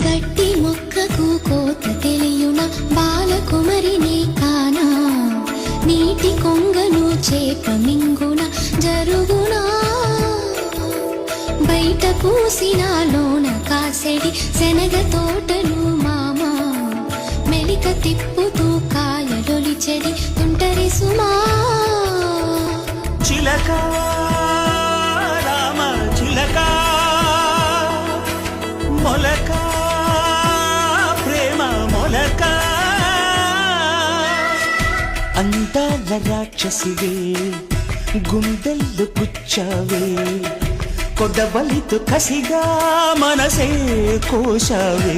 గట్టి మొక్కకు కోత తెలియున బాలకుమరి నీ కానా నీటి కొంగను చేప మింగున జరుగునా బయట పూసిన లోన కాసెడి శనగ తోటను మామ మెలిక తిప్పుతూ కాయలొలిచెడి తుంటరి సుమా చిలక రామ చిలక మొలక ప్రేమ మొలక అందాల రాక్షసివే గుండెల్లో పుచ్చావే కొడవలితో కసిగా మనసే కోశావే